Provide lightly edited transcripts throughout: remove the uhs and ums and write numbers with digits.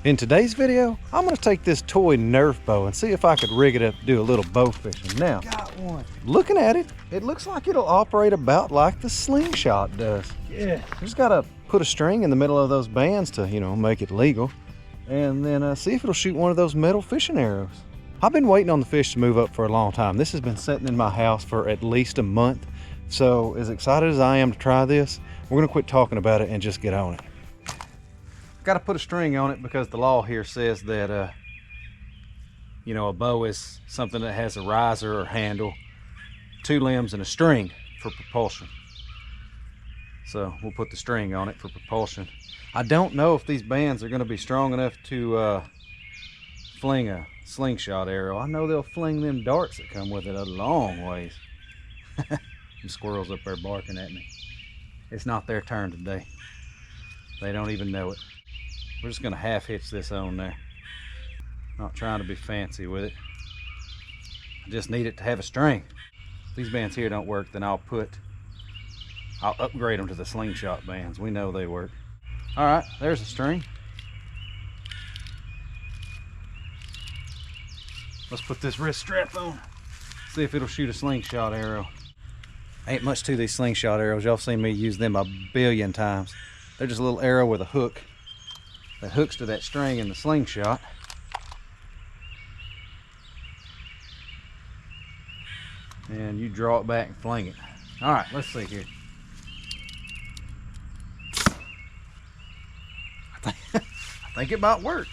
In today's video, I'm gonna take this toy NERF bow and see if I could rig it up to do a little bow fishing. Now, Got one. looking at it, it looks like it'll operate about like the slingshot does. Yeah. Just gotta put a string in the middle of those bands to, make it legal. And then see if it'll shoot one of those metal fishing arrows. I've been waiting on the fish to move up for a long time. This has been sitting in my house for at least a month. So as excited as I am to try this, we're gonna quit talking about it and just get on it. Got to put a string on it because the law here says that a bow is something that has a riser or handle, 2 limbs and a string for propulsion. So we'll put the string on it for propulsion. I don't know if these bands are going to be strong enough to fling a slingshot arrow. I know they'll fling them darts that come with it a long ways. Some squirrels up there barking at me. It's not their turn today. They don't even know it. We're just gonna half hitch this on there. Not trying to be fancy with it. I just need it to have a string. If these bands here don't work, then I'll upgrade them to the slingshot bands. We know they work. All right, there's a string. Let's put this wrist strap on. See if it'll shoot a slingshot arrow. Ain't much to these slingshot arrows. Y'all seen me use them a billion times. They're just a little arrow with a hook that hooks to that string in the slingshot. And you draw it back and fling it. All right, let's see here. I think it might work.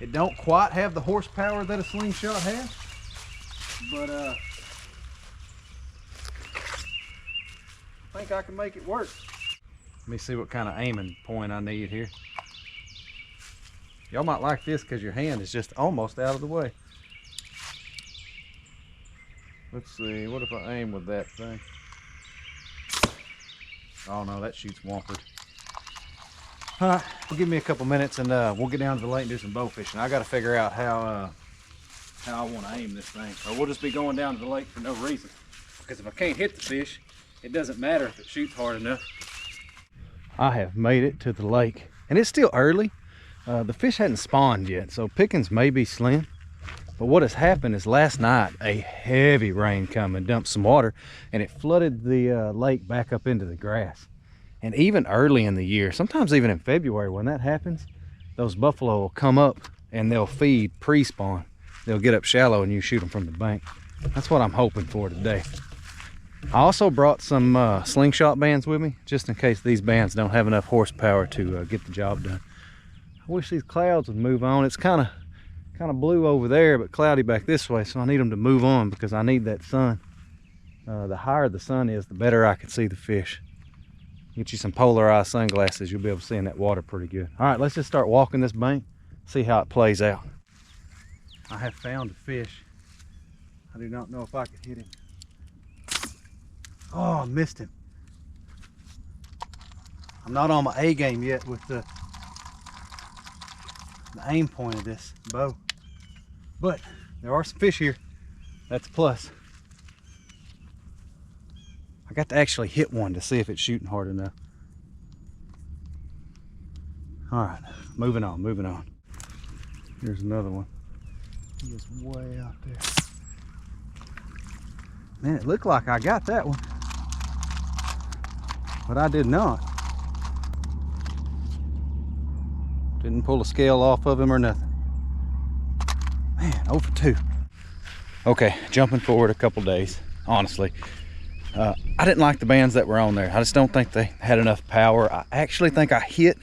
It don't quite have the horsepower that a slingshot has, but I think I can make it work. Let me see what kind of aiming point I need here. Y'all might like this because your hand is just almost out of the way. Let's see, what if I aim with that thing? Oh no, that shoots wampered. All right, well, give me a couple minutes and we'll get down to the lake and do some bow fishing. I got to figure out how I want to aim this thing, or we'll just be going down to the lake for no reason. Because if I can't hit the fish, it doesn't matter if it shoots hard enough. I have made it to the lake, and it's still early. The fish hadn't spawned yet, so pickings may be slim. But what has happened is last night a heavy rain come and dumped some water, and it flooded the lake back up into the grass. And even early in the year, sometimes even in February, when that happens, those buffalo will come up and they'll feed pre-spawn. They'll get up shallow and you shoot them from the bank. That's what I'm hoping for today. I also brought some slingshot bands with me, just in case these bands don't have enough horsepower to get the job done. I wish these clouds would move on. It's kind of blue over there, but cloudy back this way, so I need them to move on because I need that sun. The higher the sun is, the better I can see the fish. Get you some polarized sunglasses, you'll be able to see in that water pretty good. All right, let's just start walking this bank, see how it plays out. I have found a fish. I do not know if I could hit him. Oh, I missed him. I'm not on my A game yet with the aim point of this bow, but there are some fish here. That's a plus. I got to actually hit one to see if it's shooting hard enough. All right, moving on. Here's another one. He is way out there. Man, it looked like I got that one, but I did not. Didn't pull a scale off of him or nothing. Man, 0 for 2. Okay, jumping forward a couple days, honestly. I didn't like the bands that were on there. I just don't think they had enough power. I actually think I hit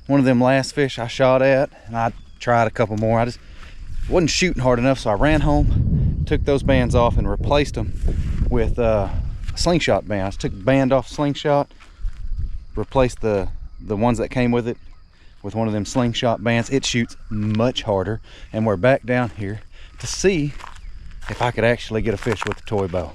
one of them last fish I shot at, and I tried a couple more. I just wasn't shooting hard enough, so I ran home, took those bands off, and replaced them with a slingshot band. I just took the band off slingshot, replaced the ones that came with it with one of them slingshot bands. It shoots much harder, and we're back down here to see if I could actually get a fish with the toy bow.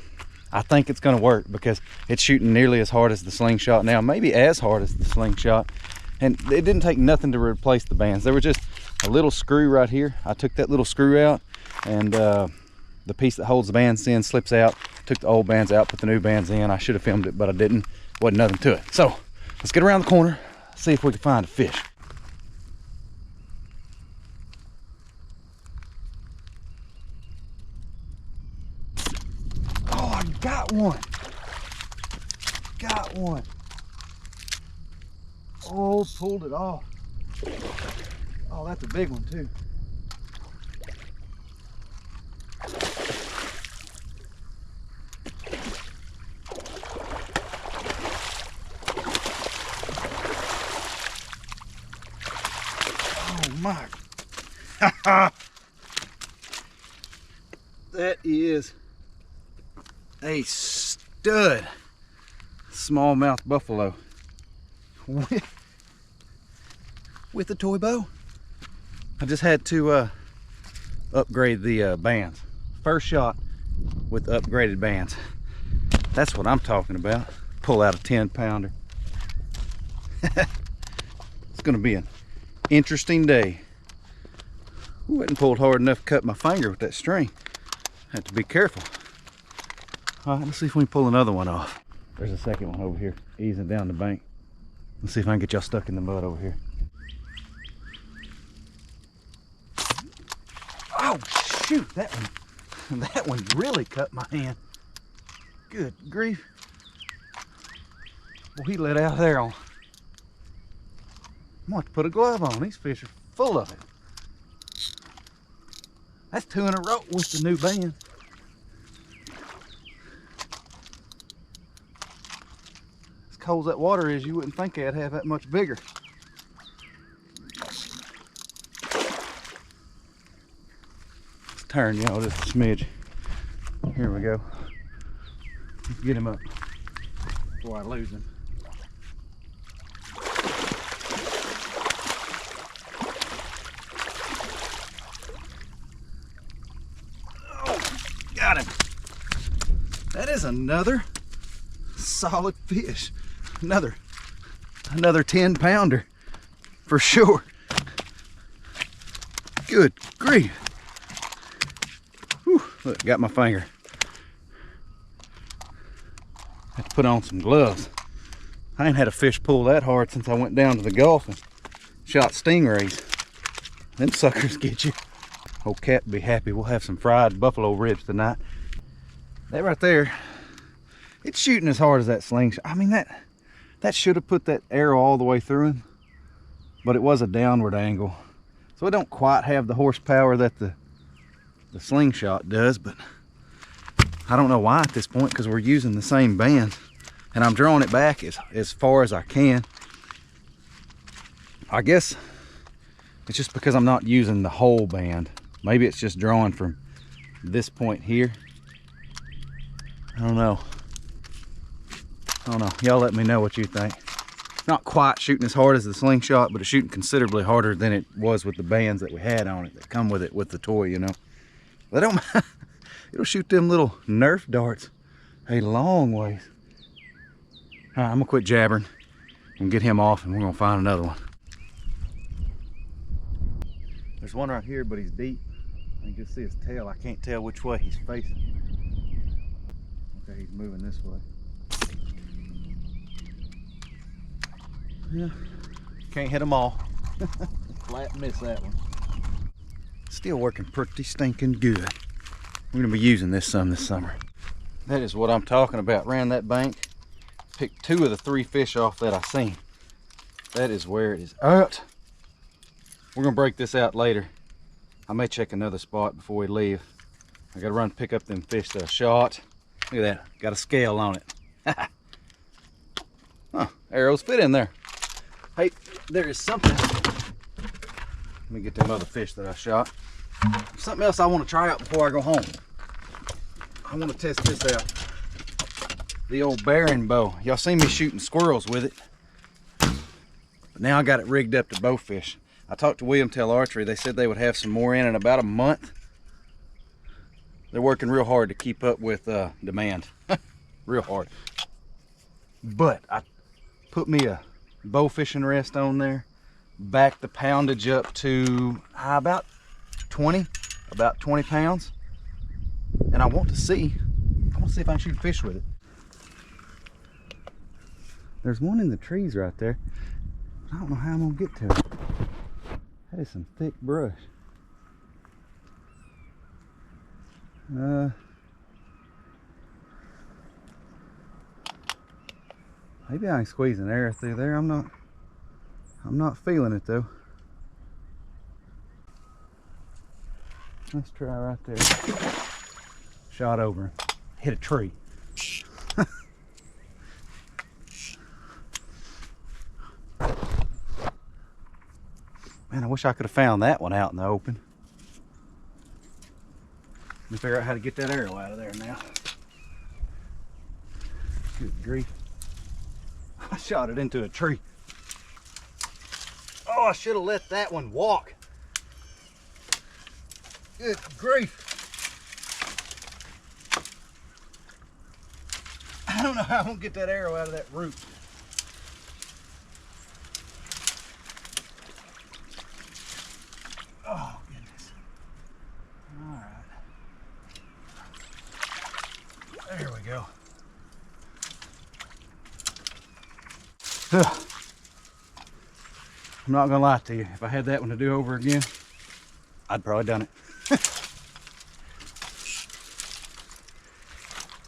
I think it's gonna work because it's shooting nearly as hard as the slingshot now, maybe as hard as the slingshot. And it didn't take nothing to replace the bands. There was just a little screw right here. I took that little screw out, and the piece that holds the bands in slips out. Took the old bands out, put the new bands in. I should have filmed it, but I didn't. Wasn't nothing to it. So let's get around the corner, see if we can find a fish. Got one. Got one. Oh, pulled it off. Oh, that's a big one too. Oh my. That is a stud smallmouth buffalo with a toy bow. I just had to upgrade the bands. First shot with upgraded bands. That's what I'm talking about. Pull out a 10-pounder. It's gonna be an interesting day. Ooh, I hadn't pulled hard enough to cut my finger with that string. Have to be careful. All right, let's see if we can pull another one off. There's a second one over here, easing down the bank. Let's see if I can get y'all stuck in the mud over here. Oh shoot, that one really cut my hand. Good grief. Well, he let out there on. I'm going to have to put a glove on. These fish are full of it. That's 2 in a row with the new band. As cold as that water is, you wouldn't think I'd have that much bigger. Let's turn y'all just a smidge. Here we go. Let's get him up before I lose him. Got him. That is another solid fish. Another 10-pounder for sure. Good grief. Whew, look, got my finger. Have to put on some gloves. I ain't had a fish pull that hard since I went down to the Gulf and shot stingrays. Them suckers get you. Old Cat will be happy. We'll have some fried buffalo ribs tonight. That right there, it's shooting as hard as that slingshot. I mean, that should have put that arrow all the way through him, but it was a downward angle. So it don't quite have the horsepower that the slingshot does, but I don't know why at this point, because we're using the same band and I'm drawing it back as far as I can. I guess it's just because I'm not using the whole band. Maybe it's just drawing from this point here. I don't know. Y'all let me know what you think. Not quite shooting as hard as the slingshot, but it's shooting considerably harder than it was with the bands that we had on it that come with it with the toy, you know. But it'll shoot them little NERF darts a long ways. All right, I'm gonna quit jabbering and get him off, and we're gonna find another one. There's one right here, but he's deep. You can see his tail. I can't tell which way he's facing. Okay, he's moving this way. Yeah, can't hit them all. Flat miss that one. Still working pretty stinking good. We're gonna be using this some this summer. That is what I'm talking about. Ran that bank, picked 2 of the 3 fish off that I seen. That is where it is at. We're gonna break this out later. I may check another spot before we leave. I gotta run pick up them fish that I shot. Look at that, got a scale on it. Huh, arrows fit in there. Hey, there is something. Let me get them other fish that I shot. Something else I want to try out before I go home. I want to test this out. The old bearing bow. Y'all seen me shooting squirrels with it. But now I got it rigged up to bowfish. I talked to William Tell Archery. They said they would have some more in about a month. They're working real hard to keep up with demand. Real hard. But I put me a bow fishing rest on there, back the poundage up to about 20 pounds, and I want to see if I can shoot fish with it. There's one in the trees right there. I don't know how I'm gonna get to it. That is some thick brush. Maybe I can squeeze an arrow through there. I'm not feeling it though. Let's try right there. Shot over. Hit a tree. Man, I wish I could have found that one out in the open. Let me figure out how to get that arrow out of there now. Good grief. I shot it into a tree. Oh, I should have let that one walk. Good grief. I don't know how I'm gonna get that arrow out of that root. Oh, goodness. All right. There we go. I'm not gonna lie to you. If I had that one to do over again, I'd probably done it.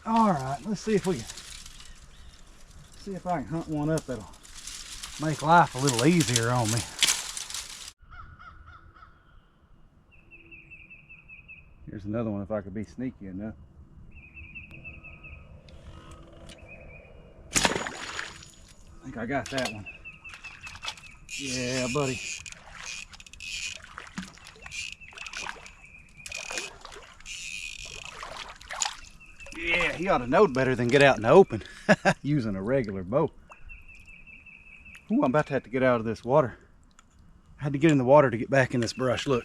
All right, let's see if we can see if I can hunt one up that'll make life a little easier on me. Here's another one if I could be sneaky enough. I think I got that one. Yeah, buddy. Yeah, he ought to know better than get out in the open using a regular bow. Ooh, I'm about to have to get out of this water. I had to get in the water to get back in this brush. Look.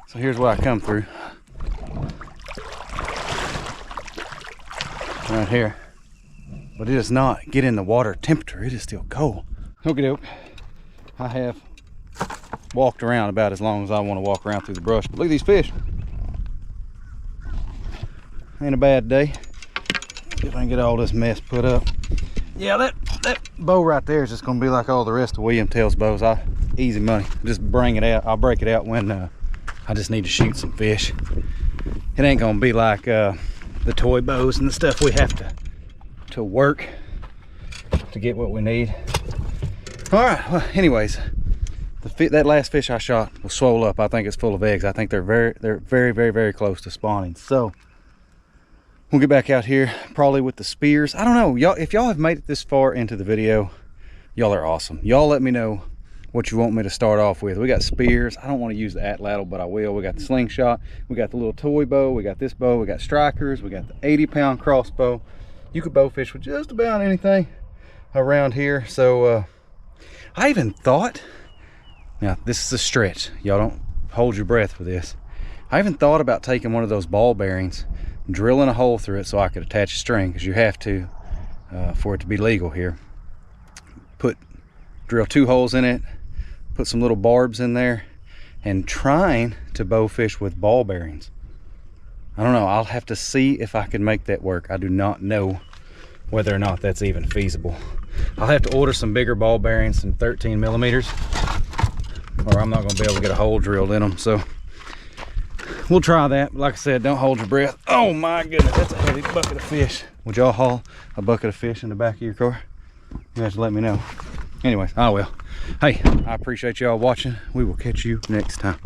So here's where I come through. Right here. But it does not get in the water temperature. It is still cold. Okie doke. I have walked around about as long as I want to walk around through the brush. But look at these fish. Ain't a bad day. See if I can get all this mess put up. Yeah, that bow right there is just gonna be like all the rest of William Tails bows. Easy money. Just bring it out. I'll break it out when I just need to shoot some fish. It ain't gonna be like the toy bows and the stuff we have to work to get what we need. All right. Well, anyways, that last fish I shot was swole up. I think it's full of eggs. I think they're very close to spawning. So we'll get back out here probably with the spears. I don't know, y'all. If y'all have made it this far into the video, y'all are awesome. Y'all let me know what you want me to start off with. We got spears. I don't want to use the atlatl, but I will. We got the slingshot. We got the little toy bow. We got this bow. We got strikers. We got the 80-pound crossbow. You could bow fish with just about anything around here. So I even thought, now this is a stretch. Y'all don't hold your breath for this. I even thought about taking one of those ball bearings, drilling a hole through it so I could attach a string, because you have to for it to be legal here. Drill 2 holes in it, put some little barbs in there, and trying to bow fish with ball bearings. I don't know. I'll have to see if I can make that work. I do not know whether or not that's even feasible. I'll have to order some bigger ball bearings, some 13 millimeters, or I'm not going to be able to get a hole drilled in them. So we'll try that. Like I said, don't hold your breath. Oh my goodness, that's a heavy bucket of fish. Would y'all haul a bucket of fish in the back of your car? You have to let me know. Anyways, I will. Hey, I appreciate y'all watching. We will catch you next time.